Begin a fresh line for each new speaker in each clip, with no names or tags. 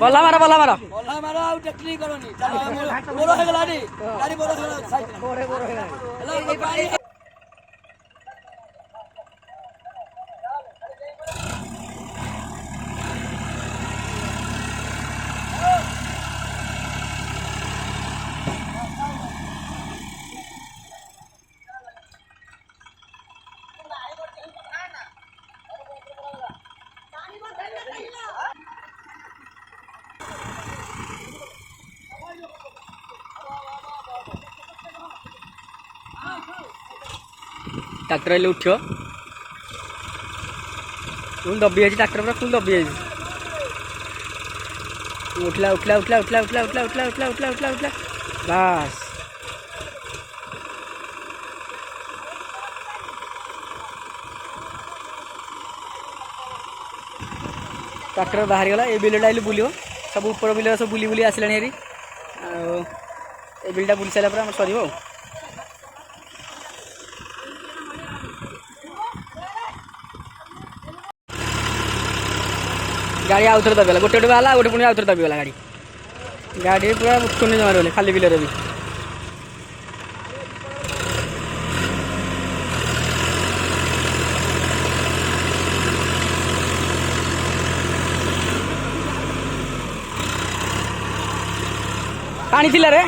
বলা মারা বলা মারা ट्रैक्टर आइले उठ्यो फुल दबी जाइए ट्रैक्टर पूरा फुल दबी जाइए उठला उठला उठला उठला उठला उठला उठला उठला उठला उठला उठला बस ट्रैक्टर बाहरी गला ए बिलटा आइले बुलियो सब ऊपर बिल सब बुली बुली आसला हेरी ए बिलटा बुली सारा पर सर गाड़ी आउ थे दबेला गोटे गोटे बाला गोटे पुणी आउ थे दबीगला गाड़ी गाड़ी पूरा शून्य जमा रही खाली बिल भी पानी थिला रे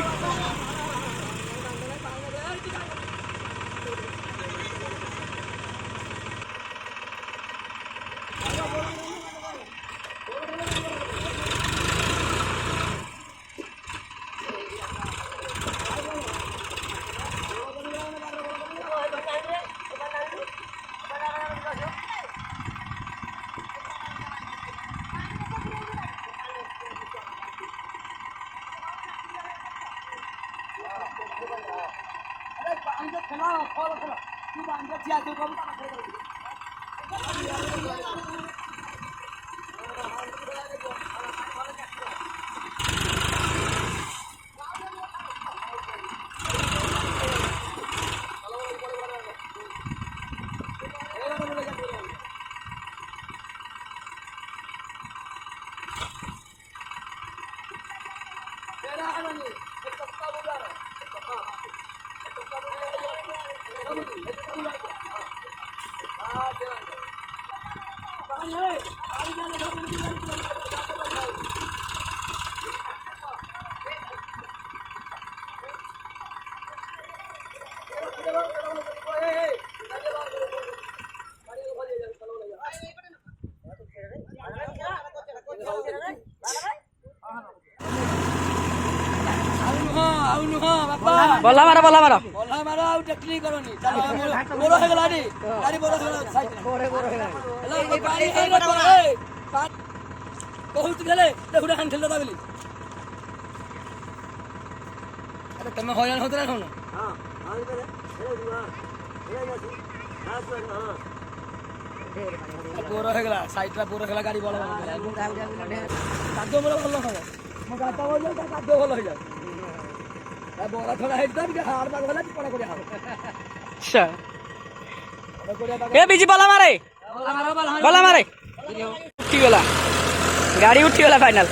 बला मारा बला मारा बला मारा आउ टेक्नी करनी बोरो हे गला नी गाड़ी बोरो हे गला साइड बोरे बोरो हे गला ए पानी हे न पड़े बहुत गले देखुडा हां खेल दाबली अरे तमे होयन होतरा कोन हां हां इधर ए दुआ ए जासी हां पर हां बोरो हे गला साइड रा बोरो हे गला गाड़ी बोला कादो मोर भलो हो म गाता हो जा कादो भलो हो जा बोरा थोड़ा हेडता भी हार मार वाला पड़ा करे हार अच्छा ए बीजी बला मारे बला मारे उठी गला गाड़ी उठी गला फाइनल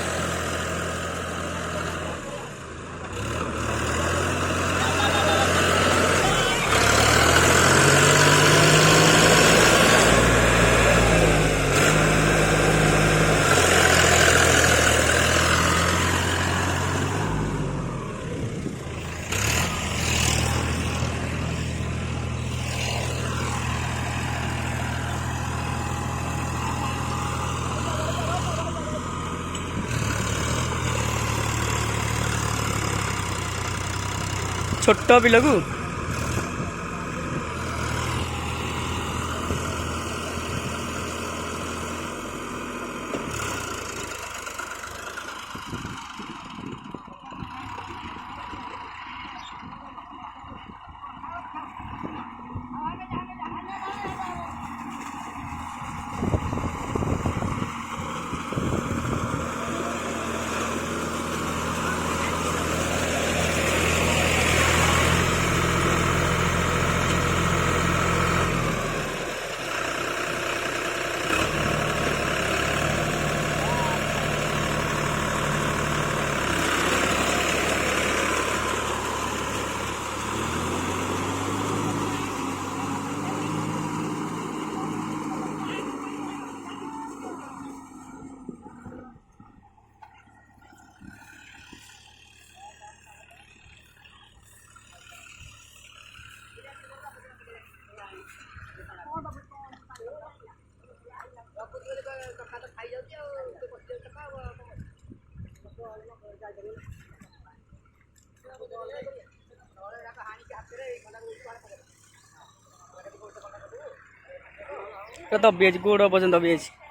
छोट बिलकू
ଦବି ଯାଇଛି ଗୋଡ଼ ପର୍ଯ୍ୟନ୍ତ ଦବି ଯାଇଛି।